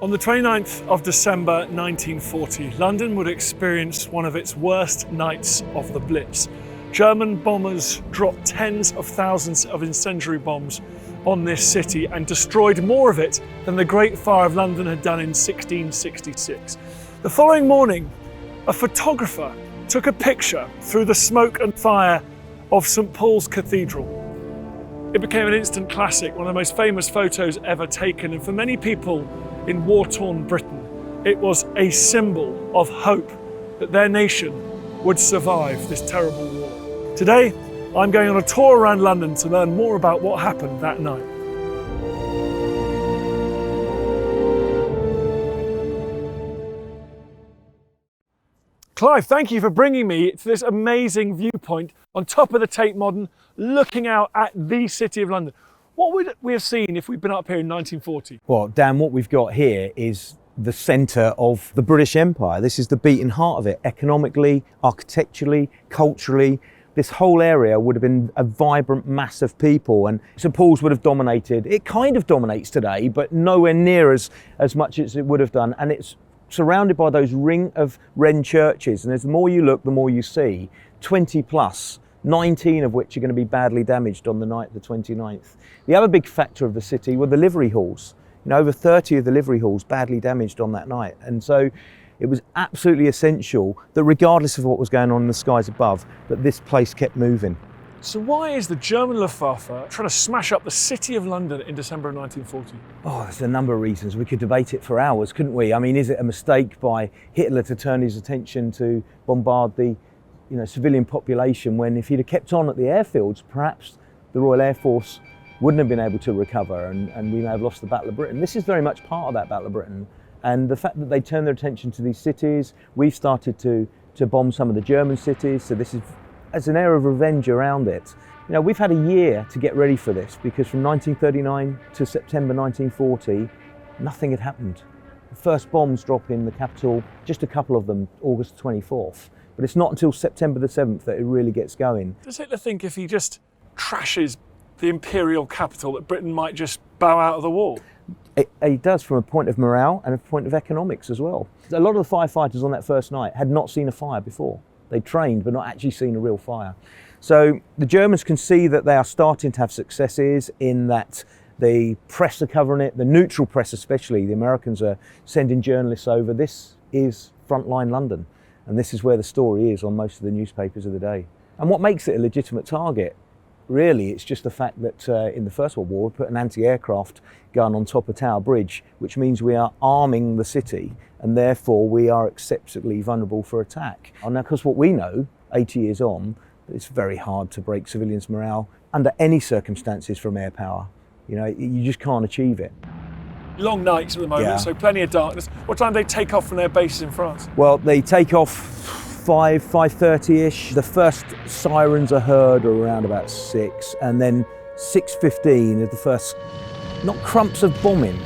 On the 29th of December 1940, London would experience one of its worst nights of the Blitz. German bombers dropped tens of thousands of incendiary bombs on this city and destroyed more of it than the Great Fire of London had done in 1666. The following morning, a photographer took a picture through the smoke and fire of St. Paul's Cathedral. It became an instant classic, one of the most famous photos ever taken, and for many people in war-torn Britain, it was a symbol of hope that their nation would survive this terrible war. Today, I'm going on a tour around London to learn more about what happened that night. Clive, thank you for bringing me to this amazing viewpoint on top of the Tate Modern, looking out at the City of London. What would we have seen if we'd been up here in 1940? Well, Dan, what we've got here is the centre of the British Empire. This is the beating heart of it, economically, architecturally, culturally. This whole area would have been a vibrant mass of people, and St. Paul's would have dominated. It kind of dominates today, but nowhere near as much as it would have done. And it's surrounded by those ring of wren churches. And as the more you look, the more you see, 20 plus, 19 of which are going to be badly damaged on the night, the 29th. The other big factor of the city were the livery halls. You know, over 30 of the livery halls badly damaged on that night. And so it was absolutely essential that regardless of what was going on in the skies above, that this place kept moving. So why is the German Luftwaffe trying to smash up the City of London in December of 1940? Oh, there's a number of reasons. We could debate it for hours, couldn't we? I mean, is it a mistake by Hitler to turn his attention to bombard the civilian population, when if he'd have kept on at the airfields, perhaps the Royal Air Force wouldn't have been able to recover and we may have lost the Battle of Britain. This is very much part of that Battle of Britain. And the fact that they turned their attention to these cities, we've started to bomb some of the German cities, so this is as an air of revenge around it. You know, we've had a year to get ready for this, because from 1939 to September 1940, nothing had happened. The first bombs drop in the capital, just a couple of them, August 24th. But it's not until September the 7th that it really gets going. Does Hitler think if he just trashes the imperial capital that Britain might just bow out of the war? It does, from a point of morale and a point of economics as well. A lot of the firefighters on that first night had not seen a fire before. They trained but not actually seen a real fire. So the Germans can see that they are starting to have successes, in that the press are covering it, the neutral press especially. The Americans are sending journalists over. This is frontline London. And this is where the story is on most of the newspapers of the day. And what makes it a legitimate target? Really, it's just the fact that in the First World War, we put an anti-aircraft gun on top of Tower Bridge, which means we are arming the city, and therefore we are exceptionally vulnerable for attack. And now, because what we know, 80 years on, it's very hard to break civilians' morale under any circumstances from air power. You know, you just can't achieve it. Long nights at the moment, so plenty of darkness. What time do they take off from their bases in France? Well, they take off 5:30ish. The first sirens are heard around about 6, and then 6:15 is the first, not crumps of bombing,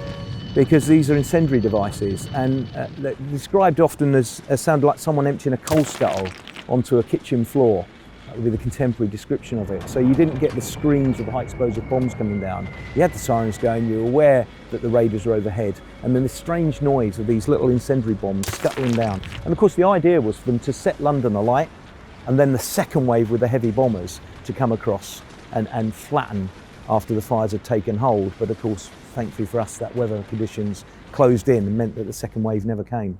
because these are incendiary devices, and they're described often as sound like someone emptying a coal scuttle onto a kitchen floor. That would be the contemporary description of it. So you didn't get the screams of the high explosive bombs coming down. You had the sirens going, you were aware that the raiders were overhead, and then this strange noise of these little incendiary bombs scuttling down. And of course the idea was for them to set London alight, and then the second wave with the heavy bombers to come across and flatten after the fires had taken hold. But of course, thankfully for us, that weather conditions closed in and meant that the second wave never came.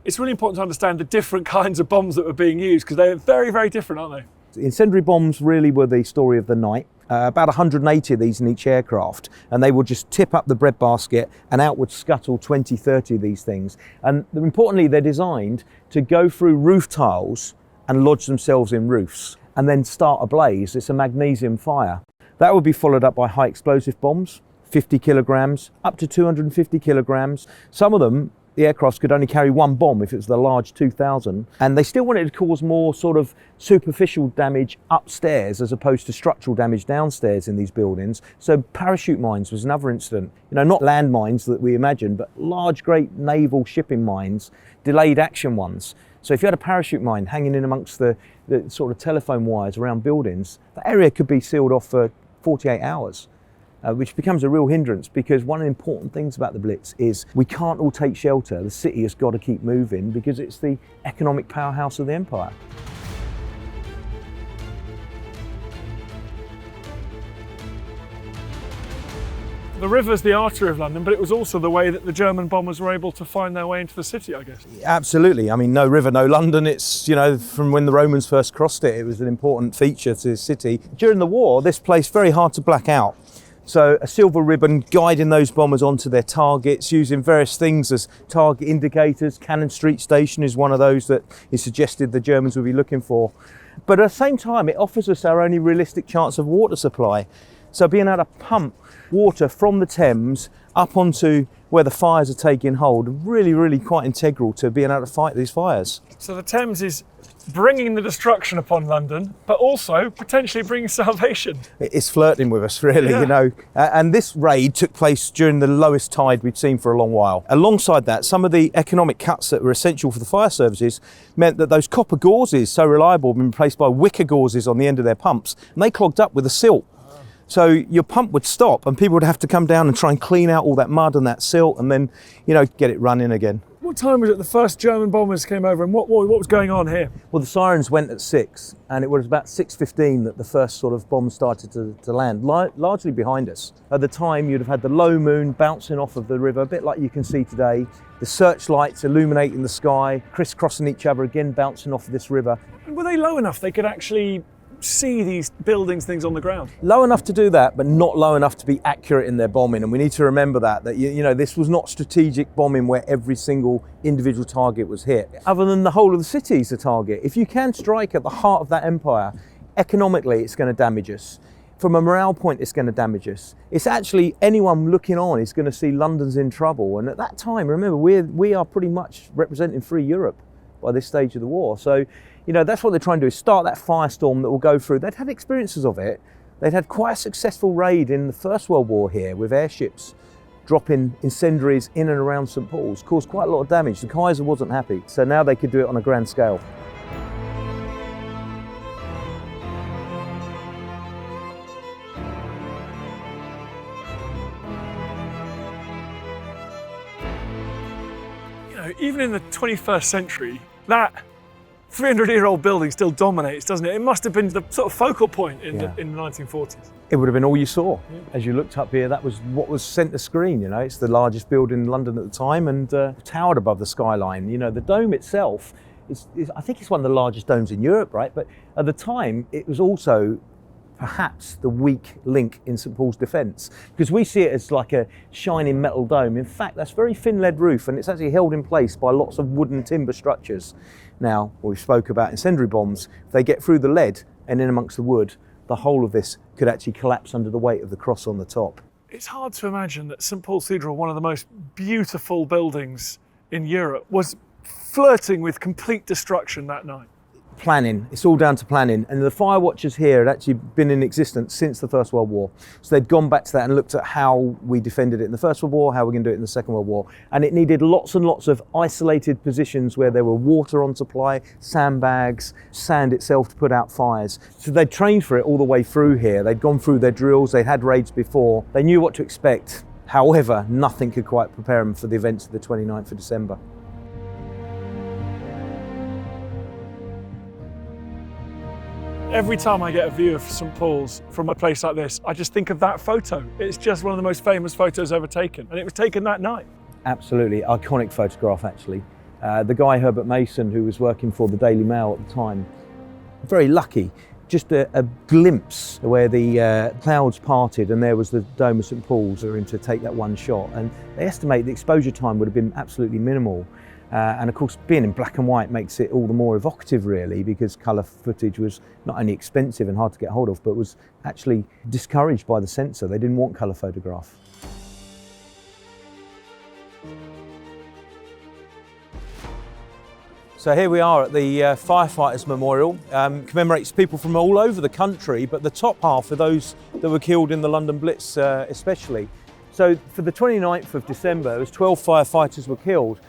It's really important to understand the different kinds of bombs that were being used, because they're very, very different, aren't they? The incendiary bombs really were the story of the night. About 180 of these in each aircraft, and they would just tip up the breadbasket and out would scuttle 20, 30 of these things. And importantly, they're designed to go through roof tiles and lodge themselves in roofs and then start a blaze. It's a magnesium fire. That would be followed up by high explosive bombs, 50 kilograms, up to 250 kilograms. Some of them, the aircrafts could only carry one bomb if it was the large 2000, and they still wanted to cause more sort of superficial damage upstairs as opposed to structural damage downstairs in these buildings. So parachute mines was another incident. You know, not land mines that we imagine, but large, great naval shipping mines, delayed action ones. So if you had a parachute mine hanging in amongst the sort of telephone wires around buildings, the area could be sealed off for 48 hours. which becomes a real hindrance, because one of the important things about the Blitz is we can't all take shelter. The city has got to keep moving because it's the economic powerhouse of the empire. The river's the artery of London, but it was also the way that the German bombers were able to find their way into the city, I guess. Absolutely. I mean, no river, no London. It's, you know, from when the Romans first crossed it, it was an important feature to the city. During the war, this place very hard to black out. So a silver ribbon guiding those bombers onto their targets, using various things as target indicators. Cannon Street Station is one of those that is suggested the Germans would be looking for. But at the same time, it offers us our only realistic chance of water supply. So being able to pump water from the Thames up onto where the fires are taking hold, really, really quite integral to being able to fight these fires. So the Thames is bringing the destruction upon London, but also potentially bringing salvation. It's flirting with us, really, Yeah. you know. And this raid took place during the lowest tide we'd seen for a long while. Alongside that, some of the economic cuts that were essential for the fire services meant that those copper gauzes, so reliable, had been replaced by wicker gauzes on the end of their pumps, and they clogged up with the silt. So your pump would stop and people would have to come down and try and clean out all that mud and that silt and then, you know, get it running again. What time was it the first German bombers came over, and what was going on here? Well, the sirens went at 6, and it was about 6:15 that the first sort of bombs started to land, largely behind us. At the time, you'd have had the low moon bouncing off of the river, a bit like you can see today. The searchlights illuminating the sky, crisscrossing each other again, bouncing off of this river. Were they low enough they could actually see these buildings, things on the ground? Low enough to do that, but not low enough to be accurate in their bombing. And we need to remember that you know, this was not strategic bombing where every single individual target was hit. Other than the whole of the city is a target. If you can strike at the heart of that empire, economically it's going to damage us. From a morale point, it's going to damage us. It's actually anyone looking on is going to see London's in trouble. And at that time, remember, we are pretty much representing free Europe by this stage of the war. So, you know, that's what they're trying to do, is start that firestorm that will go through. They'd had experiences of it. They'd had quite a successful raid in the First World War here with airships dropping incendiaries in and around St Paul's, caused quite a lot of damage. The Kaiser wasn't happy, so now they could do it on a grand scale. You know, even in the 21st century, that 300-year-old building still dominates, doesn't it? It must have been the sort of focal point in the 1940s. It would have been all you saw. As you looked up here, that was what was centre screen, you know. It's the largest building in London at the time and towered above the skyline. You know, the dome itself, I think it's one of the largest domes in Europe, right? But at the time, it was also perhaps the weak link in St Paul's defence, because we see it as like a shining metal dome. In fact, that's very thin lead roof, and it's actually held in place by lots of wooden timber structures. Now, we spoke about incendiary bombs. If they get through the lead and in amongst the wood, the whole of this could actually collapse under the weight of the cross on the top. It's hard to imagine that St Paul's Cathedral, one of the most beautiful buildings in Europe, was flirting with complete destruction that night. Planning, it's all down to planning. And the fire watchers here had actually been in existence since the First World War. So they'd gone back to that and looked at how we defended it in the First World War, how we're going to do it in the Second World War. And it needed lots and lots of isolated positions where there were water on supply, sandbags, sand itself to put out fires. So they'd trained for it all the way through here. They'd gone through their drills, they'd had raids before. They knew what to expect. However, nothing could quite prepare them for the events of the 29th of December. Every time I get a view of St Paul's from a place like this, I just think of that photo. It's just one of the most famous photos ever taken, and it was taken that night. Absolutely, iconic photograph actually. The guy Herbert Mason, who was working for the Daily Mail at the time, very lucky, just a glimpse where the clouds parted and there was the dome of St Paul's for him to take that one shot. And they estimate the exposure time would have been absolutely minimal. And of course, being in black and white makes it all the more evocative really, because colour footage was not only expensive and hard to get hold of, but was actually discouraged by the censor. They didn't want colour photograph. So here we are at the Firefighters Memorial. Commemorates people from all over the country, but the top half are those that were killed in the London Blitz especially. So for the 29th of December, 12 firefighters were killed.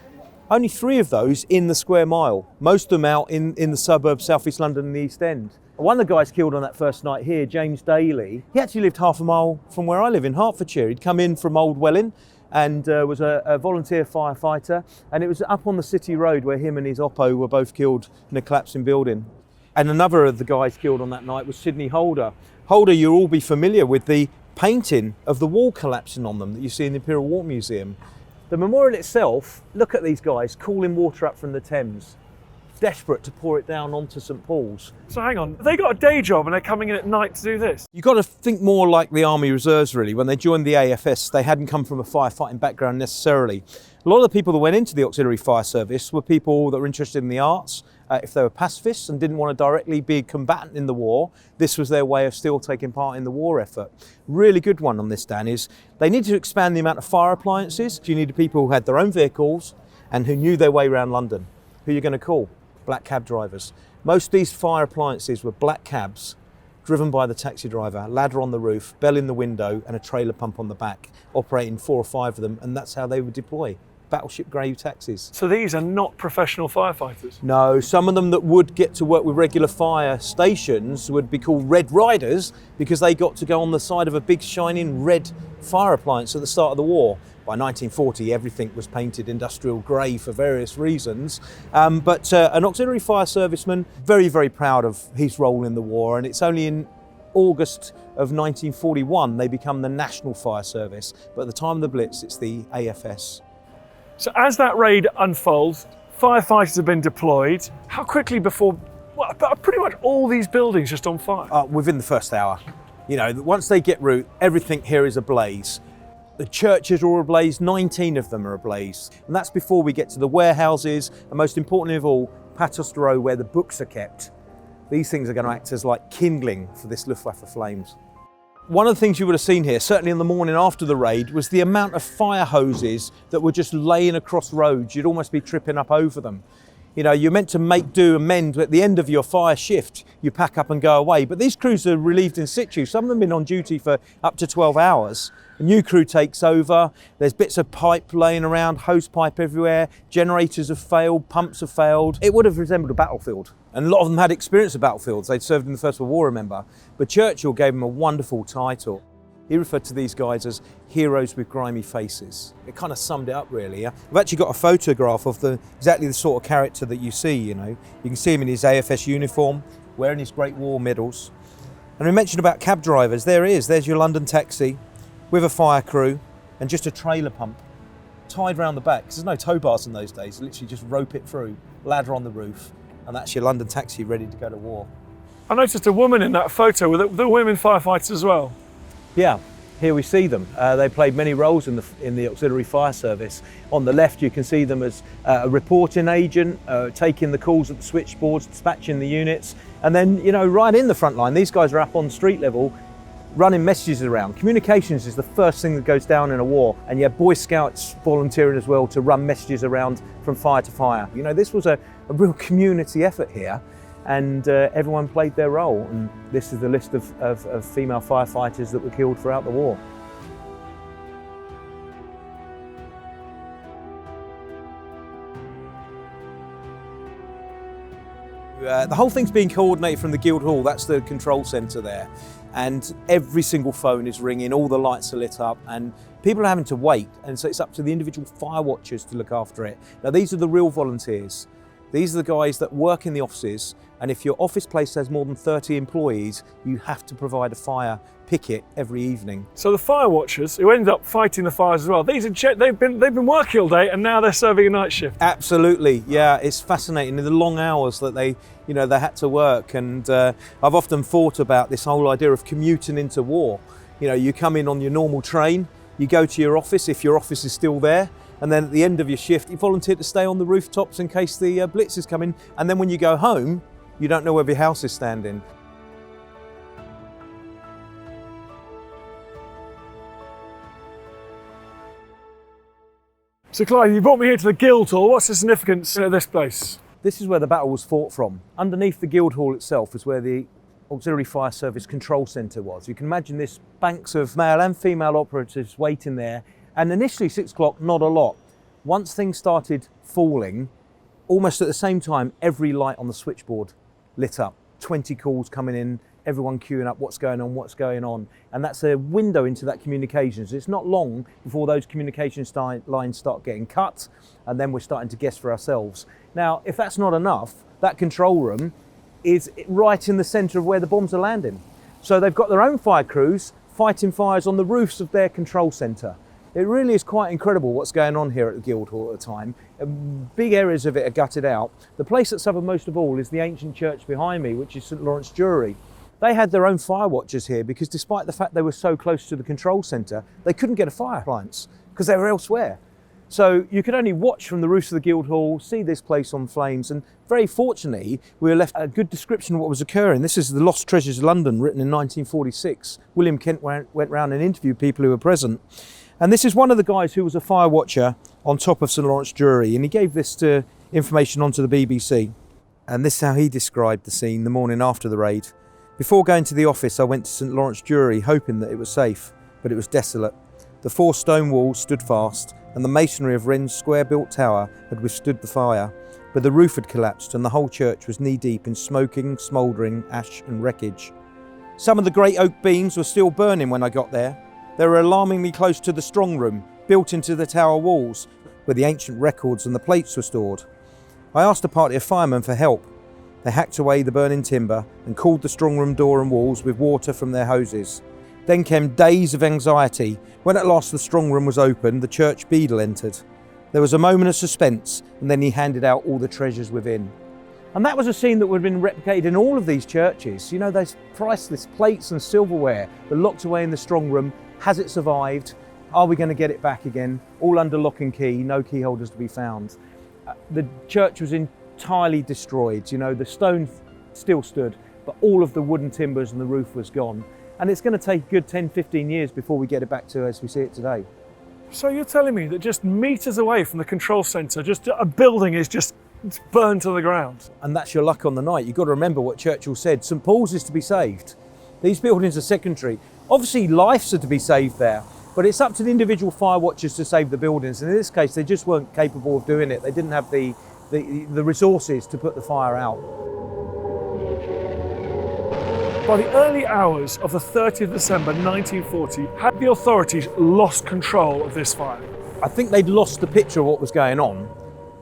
Only 3 of those in the square mile, most of them out in the suburbs, South East London and the East End. One of the guys killed on that first night here, James Daly, he actually lived half a mile from where I live in Hertfordshire. He'd come in from Old Welling and was a volunteer firefighter, and it was up on the City Road where him and his oppo were both killed in a collapsing building. And another of the guys killed on that night was Sidney Holder. Holder, you'll all be familiar with the painting of the wall collapsing on them that you see in the Imperial War Museum. The memorial itself, look at these guys calling water up from the Thames, desperate to pour it down onto St Paul's. So hang on, they got a day job and they're coming in at night to do this? You've got to think more like the Army Reserves really. When they joined the AFS, they hadn't come from a firefighting background necessarily. A lot of the people that went into the Auxiliary Fire Service were people that were interested in the arts. If they were pacifists and didn't want to directly be a combatant in the war, this was their way of still taking part in the war effort. Really good one on this, Dan, is they needed to expand the amount of fire appliances. You needed people who had their own vehicles and who knew their way around London. Who are you going to call? Black cab drivers. Most of these fire appliances were black cabs driven by the taxi driver, ladder on the roof, bell in the window and a trailer pump on the back, operating 4 or 5 of them, and that's how they would deploy. Battleship grey taxis. So these are not professional firefighters? No, some of them that would get to work with regular fire stations would be called Red Riders because they got to go on the side of a big shining red fire appliance at the start of the war. By 1940, everything was painted industrial grey for various reasons. But an auxiliary fire serviceman, very, very proud of his role in the war, and it's only in August of 1941 they become the National Fire Service. But at the time of the Blitz, it's the AFS. So as that raid unfolds, firefighters have been deployed. How quickly before, well, pretty much all these buildings just on fire? Within the first hour. You know, once they get route, everything here is ablaze. The churches are all ablaze, 19 of them are ablaze. And that's before we get to the warehouses, and most importantly of all, Paternoster Row, where the books are kept. These things are going to act as like kindling for this Luftwaffe flames. One of the things you would have seen here, certainly in the morning after the raid, was the amount of fire hoses that were just laying across roads. You'd almost be tripping up over them. You know, you're meant to make do and mend at the end of your fire shift. You pack up and go away. But these crews are relieved in situ. Some of them have been on duty for up to 12 hours. A new crew takes over. There's bits of pipe laying around, hose pipe everywhere. Generators have failed, pumps have failed. It would have resembled a battlefield. And a lot of them had experience of battlefields. They'd served in the First World War, remember. But Churchill gave them a wonderful title. He referred to these guys as heroes with grimy faces. It kind of summed it up, really. I've actually got a photograph of exactly the sort of character that you see, you know. You can see him in his AFS uniform, wearing his Great War medals. And we mentioned about cab drivers. There he is. There's your London taxi with a fire crew and just a trailer pump tied round the back. 'Cause there's no tow bars in those days. You literally just rope it through, ladder on the roof, and that's your London taxi ready to go to war. I noticed a woman in that photo. Were the women firefighters as well? Yeah, here we see them. They played many roles in the Auxiliary Fire Service. On the left, you can see them as a reporting agent, taking the calls at the switchboards, dispatching the units, and then, you know, right in the front line, these guys are up on street level, running messages around. Communications is the first thing that goes down in a war, and you have Boy Scouts volunteering as well to run messages around from fire to fire. You know, this was a real community effort here. And everyone played their role, and this is the list of female firefighters that were killed throughout the war. The whole thing's being coordinated from the Guildhall. That's the control centre there, and every single phone is ringing, all the lights are lit up, and people are having to wait, and so it's up to the individual fire watchers to look after it. Now these are the real volunteers. These are the guys that work in the offices, and if your office place has more than 30 employees, you have to provide a fire picket every evening. So the fire watchers, who ended up fighting the fires as well, they've been working all day and now they're serving a night shift. Absolutely, yeah, it's fascinating. The long hours that they had to work, and I've often thought about this whole idea of commuting into war. You know, you come in on your normal train, you go to your office if your office is still there, and then at the end of your shift, you volunteer to stay on the rooftops in case the Blitz is coming. And then when you go home, you don't know where your house is standing. So Clive, you brought me here to the Guildhall. What's the significance of this place? This is where the battle was fought from. Underneath the Guildhall itself is where the Auxiliary Fire Service Control Centre was. You can imagine this banks of male and female operatives waiting there. And initially 6 o'clock, not a lot. Once things started falling, almost at the same time, every light on the switchboard lit up. 20 calls coming in, everyone queuing up, what's going on. And that's a window into that communications. It's not long before those communications lines start getting cut, and then we're starting to guess for ourselves. Now, if that's not enough, that control room is right in the centre of where the bombs are landing. So they've got their own fire crews fighting fires on the roofs of their control centre. It really is quite incredible what's going on here at the Guildhall at the time. Big areas of it are gutted out. The place that suffered most of all is the ancient church behind me, which is St Lawrence Jury. They had their own fire watchers here because despite the fact they were so close to the control centre, they couldn't get a fire appliance because they were elsewhere. So you could only watch from the roofs of the Guildhall, see this place on flames, and very fortunately, we were left a good description of what was occurring. This is The Lost Treasures of London, written in 1946. William Kent went round and interviewed people who were present. And this is one of the guys who was a fire watcher on top of St Lawrence Jury, and he gave this information onto the BBC. And this is how he described the scene the morning after the raid. Before going to the office, I went to St Lawrence Jury, hoping that it was safe, but it was desolate. The 4 stone walls stood fast, and the masonry of Wren's square-built tower had withstood the fire, but the roof had collapsed and the whole church was knee-deep in smoking, smouldering ash and wreckage. Some of the great oak beams were still burning when I got there. They were alarmingly close to the strong room, built into the tower walls, where the ancient records and the plates were stored. I asked a party of firemen for help. They hacked away the burning timber and cooled the strong room door and walls with water from their hoses. Then came days of anxiety. When at last the strong room was opened, the church beadle entered. There was a moment of suspense, and then he handed out all the treasures within. And that was a scene that would have been replicated in all of these churches. You know, those priceless plates and silverware that locked away in the strong room. Has it survived? Are we going to get it back again? All under lock and key, no key holders to be found. The church was entirely destroyed. You know, the stone still stood, but all of the wooden timbers and the roof was gone. And it's going to take a good 10, 15 years before we get it back to as we see it today. So you're telling me that just meters away from the control centre, just a building is just burned to the ground? And that's your luck on the night. You've got to remember what Churchill said. St Paul's is to be saved. These buildings are secondary. Obviously lives are to be saved there, but it's up to the individual fire watchers to save the buildings. And in this case, they just weren't capable of doing it. They didn't have the resources to put the fire out. By the early hours of the 30th of December 1940, had the authorities lost control of this fire? I think they'd lost the picture of what was going on.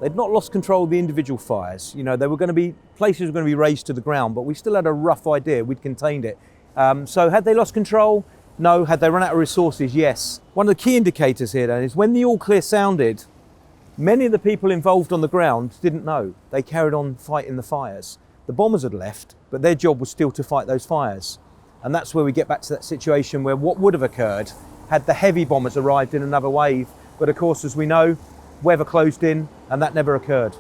They'd not lost control of the individual fires. You know, places were going to be razed to the ground, but we still had a rough idea. We'd contained it. So had they lost control? No. Had they run out of resources? Yes. One of the key indicators here then is when the all clear sounded, many of the people involved on the ground didn't know. They carried on fighting the fires. The bombers had left, but their job was still to fight those fires. And that's where we get back to that situation where what would have occurred had the heavy bombers arrived in another wave. But of course, as we know, weather closed in and that never occurred.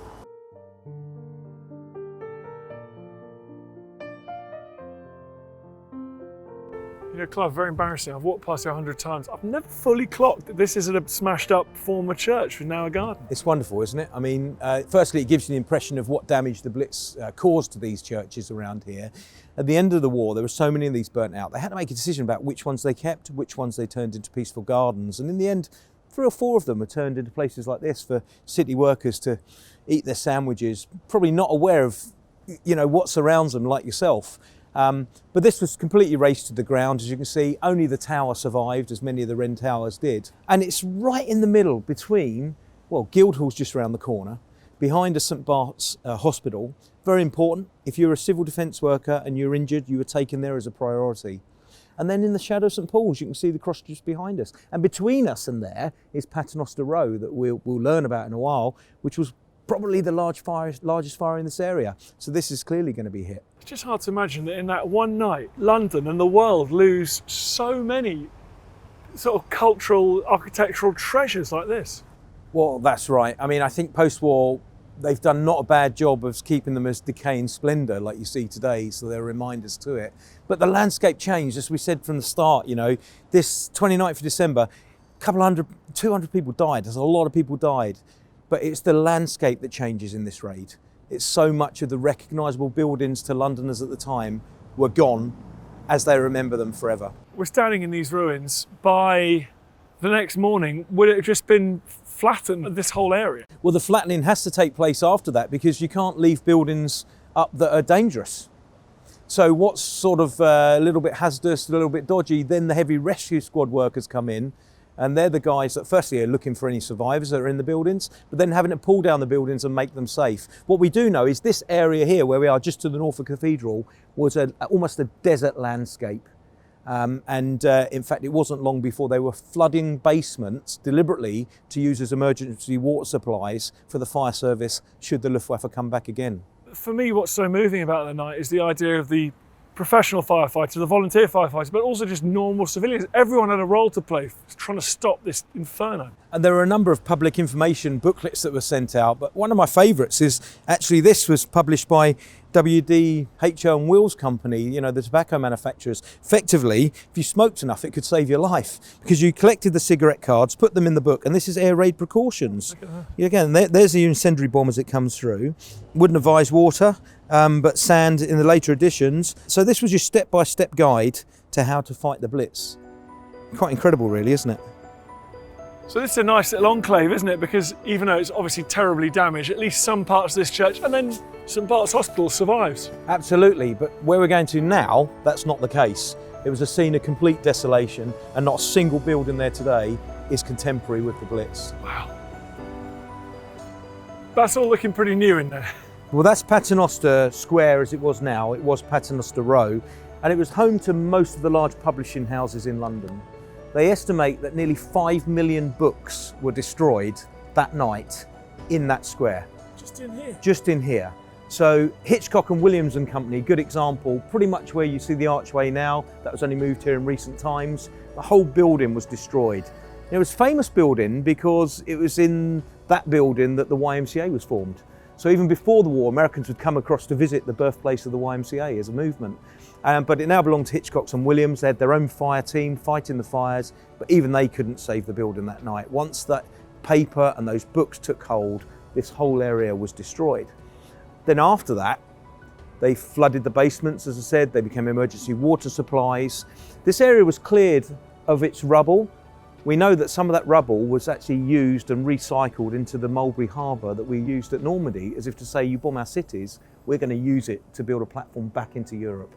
You know, Clive, very embarrassing. I've walked past it 100 times. I've never fully clocked that this is a smashed up former church with now a garden. It's wonderful, isn't it? I mean, firstly, it gives you the impression of what damage the Blitz caused to these churches around here. At the end of the war, there were so many of these burnt out. They had to make a decision about which ones they kept, which ones they turned into peaceful gardens. And in the end, 3 or 4 of them were turned into places like this for city workers to eat their sandwiches, probably not aware of, you know, what surrounds them like yourself. But this was completely razed to the ground. As you can see, only the tower survived, as many of the Wren towers did. And it's right in the middle between, well, Guildhall's just around the corner, behind a St Bart's hospital. Very important. If you're a civil defence worker and you're injured, you were taken there as a priority. And then in the shadow of St Paul's, you can see the cross just behind us. And between us and there is Paternoster Row that we'll learn about in a while, which was probably the largest fire in this area. So this is clearly going to be hit. It's just hard to imagine that in that one night, London and the world lose so many sort of cultural, architectural treasures like this. Well, that's right. I mean, I think post-war, they've done not a bad job of keeping them as decaying splendour like you see today, so they're reminders to it. But the landscape changed, as we said from the start, you know, this 29th of December, 200 people died. There's a lot of people died. But it's the landscape that changes in this raid. It's so much of the recognisable buildings to Londoners at the time were gone as they remember them forever. We're standing in these ruins. By the next morning, would it have just been flatten this whole area. Well, the flattening has to take place after that because you can't leave buildings up that are dangerous. So what's sort of a little bit hazardous, a little bit dodgy, then the heavy rescue squad workers come in, and they're the guys that firstly are looking for any survivors that are in the buildings, but then having to pull down the buildings and make them safe. What we do know is this area here, where we are just to the north of Cathedral, was almost a desert landscape. In fact, it wasn't long before they were flooding basements deliberately to use as emergency water supplies for the fire service should the Luftwaffe come back again. For me, what's so moving about the night is the idea of the professional firefighters, the volunteer firefighters, but also just normal civilians. Everyone had a role to play trying to stop this inferno. And there are a number of public information booklets that were sent out, but one of my favourites is actually this was published by WD-HO and Wills Company, you know, the tobacco manufacturers. Effectively, if you smoked enough, it could save your life because you collected the cigarette cards, put them in the book, and this is air raid precautions. Again, there's the incendiary bomb as it comes through. Wouldn't advise water, but sand in the later editions. So this was your step-by-step guide to how to fight the Blitz. Quite incredible, really, isn't it? So this is a nice little enclave, isn't it? Because even though it's obviously terribly damaged, at least some parts of this church and then St Bart's Hospital survives. Absolutely, but where we're going to now, that's not the case. It was a scene of complete desolation and not a single building there today is contemporary with the Blitz. Wow. That's all looking pretty new in there. Well, that's Paternoster Square as it was now. It was Paternoster Row, and it was home to most of the large publishing houses in London. They estimate that nearly 5 million books were destroyed that night in that square. Just in here? Just in here. So Hitchcock and Williams and Company, good example, pretty much where you see the archway now, that was only moved here in recent times. The whole building was destroyed. It was a famous building because it was in that building that the YMCA was formed. So even before the war, Americans would come across to visit the birthplace of the YMCA as a movement. But it now belonged to Hitchcock and Williams. They had their own fire team fighting the fires, but even they couldn't save the building that night. Once that paper and those books took hold, this whole area was destroyed. Then after that, they flooded the basements, as I said, they became emergency water supplies. This area was cleared of its rubble. We know that some of that rubble was actually used and recycled into the Mulberry Harbour that we used at Normandy, as if to say, you bomb our cities, we're going to use it to build a platform back into Europe.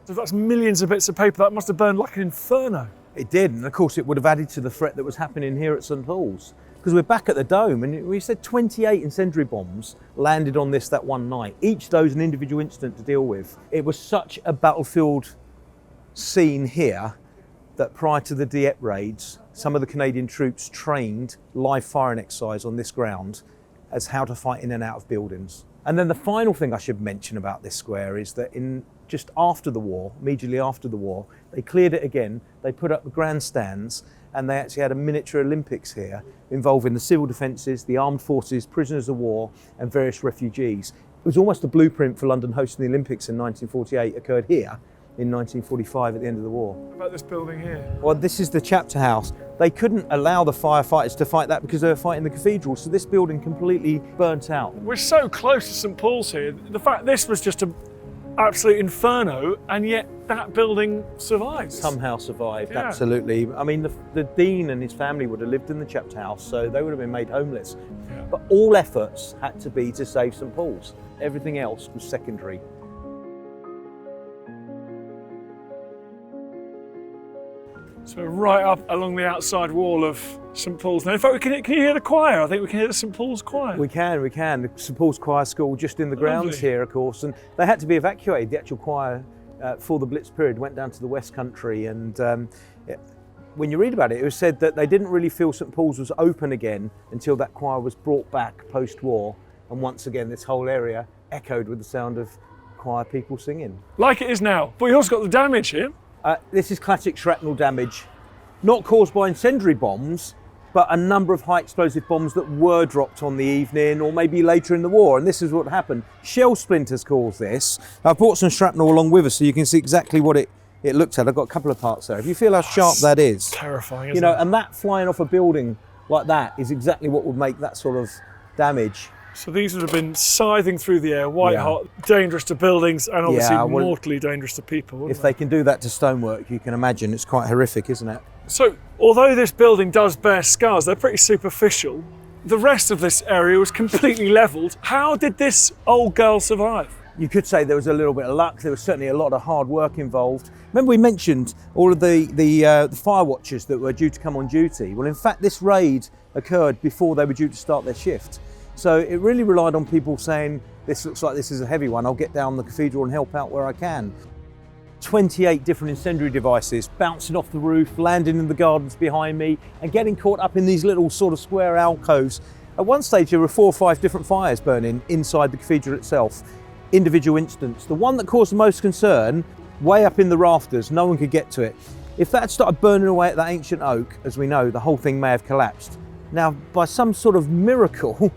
So that's millions of bits of paper. That must have burned like an inferno. It did, and of course it would have added to the threat that was happening here at St Paul's. Because we're back at the Dome, and we said 28 incendiary bombs landed on this that one night. Each of those an individual incident to deal with. It was such a battlefield scene here that prior to the Dieppe raids, some of the Canadian troops trained live firing exercise on this ground as how to fight in and out of buildings. And then the final thing I should mention about this square is that just after the war, immediately after the war, they cleared it again, they put up the grandstands, and they actually had a miniature Olympics here involving the civil defences, the armed forces, prisoners of war, and various refugees. It was almost a blueprint for London hosting the Olympics in 1948, occurred here in 1945 at the end of the war. What about this building here? Well, this is the chapter house. They couldn't allow the firefighters to fight that because they were fighting the cathedral, so this building completely burnt out. We're so close to St Paul's here. The fact this was just an absolute inferno, and yet that building survived. Somehow survived, Yeah. Absolutely. I mean, the Dean and his family would have lived in the chapter house, so they would have been made homeless. Yeah. But all efforts had to be to save St Paul's. Everything else was secondary. So we're right up along the outside wall of St Paul's. Now, in fact, can you hear the choir? I think we can hear the St Paul's choir. We can. The St Paul's Choir School just in the grounds Lovely. here, of course, and they had to be evacuated. The actual choir for the Blitz period went down to the West Country, and when you read about it, it was said that they didn't really feel St Paul's was open again until that choir was brought back post-war, and once again this whole area echoed with the sound of choir people singing. Like it is now, but we also got the damage here. This is classic shrapnel damage, not caused by incendiary bombs, but a number of high explosive bombs that were dropped on the evening or maybe later in the war, and this is what happened. Shell splinters caused this. I've brought some shrapnel along with us so you can see exactly what it looked at. I've got a couple of parts there. If you feel how sharp that is. Terrifying, you isn't know, it? and that flying off a building like that is exactly what would make that sort of damage So these would have been scything through the air, white hot, dangerous to buildings and obviously mortally dangerous to people. If they can do that to stonework, you can imagine it's quite horrific, isn't it? So although this building does bear scars, they're pretty superficial. The rest of this area was completely levelled. How did this old girl survive? You could say there was a little bit of luck. There was certainly a lot of hard work involved. Remember we mentioned all of the fire watchers that were due to come on duty. Well, in fact, this raid occurred before they were due to start their shift. So it really relied on people saying, this looks like this is a heavy one, I'll get down the cathedral and help out where I can. 28 different incendiary devices bouncing off the roof, landing in the gardens behind me and getting caught up in these little sort of square alcoves. At one stage there were 4 or 5 different fires burning inside the cathedral itself. Individual instance. The one that caused the most concern, way up in the rafters, no one could get to it. If that had started burning away at that ancient oak, as we know, the whole thing may have collapsed. Now, by some sort of miracle,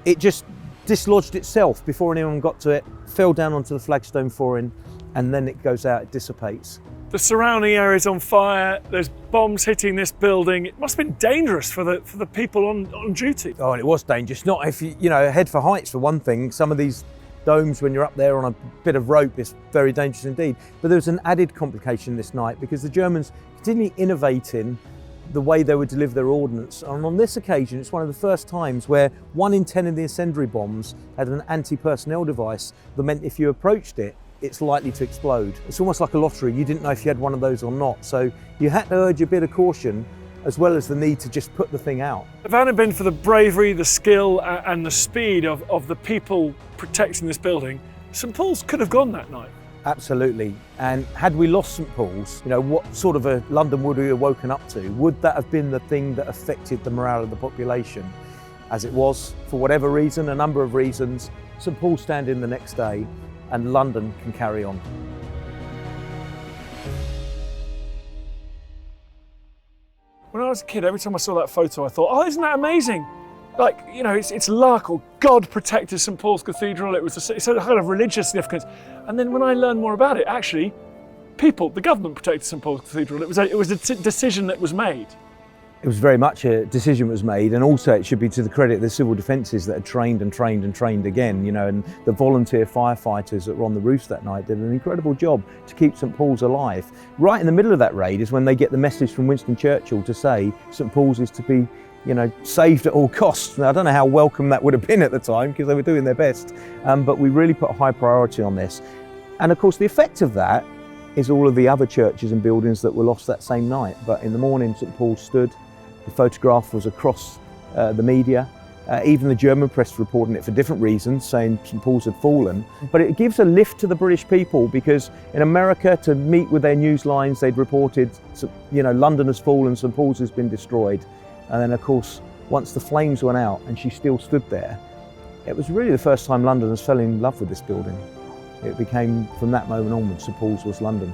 it just dislodged itself before anyone got to it, fell down onto the flagstone flooring, and then it goes out, it dissipates. The surrounding area is on fire, there's bombs hitting this building. It must have been dangerous for the people on duty. Oh, and it was dangerous. Not if you head for heights for one thing. Some of these domes, when you're up there on a bit of rope, is very dangerous indeed. But there was an added complication this night because the Germans continually innovating the way they would deliver their ordnance. And on this occasion, it's one of the first times where 1 in 10 of the incendiary bombs had an anti-personnel device that meant if you approached it, it's likely to explode. It's almost like a lottery. You didn't know if you had one of those or not. So you had to urge a bit of caution as well as the need to just put the thing out. If it hadn't been for the bravery, the skill and the speed of the people protecting this building, St Paul's could have gone that night. Absolutely. And had we lost St Paul's, what sort of a London would we have woken up to? Would that have been the thing that affected the morale of the population? As it was, for whatever reason, a number of reasons, St Paul's stand in the next day and London can carry on. When I was a kid, every time I saw that photo, I thought, oh, isn't that amazing? Like, it's luck, or God protected St Paul's Cathedral. It's a kind of religious significance. And then when I learned more about it, actually, the government protected St Paul's Cathedral. It was a decision that was made. It was very much a decision was made, and also it should be to the credit of the civil defences that had trained and trained and trained again, and the volunteer firefighters that were on the roofs that night did an incredible job to keep St Paul's alive. Right in the middle of that raid is when they get the message from Winston Churchill to say St Paul's is to be saved at all costs. Now, I don't know how welcome that would have been at the time because they were doing their best, but we really put a high priority on this. And of course the effect of that is all of the other churches and buildings that were lost that same night. But in the morning St Paul's stood. The photograph was across the media. Even the German press reporting it for different reasons, saying St Paul's had fallen. But it gives a lift to the British people because in America, to meet with their news lines, they'd reported, London has fallen, St Paul's has been destroyed. And then, of course, once the flames went out and she still stood there, it was really the first time Londoners fell in love with this building. It became, from that moment onwards, St Paul's was London.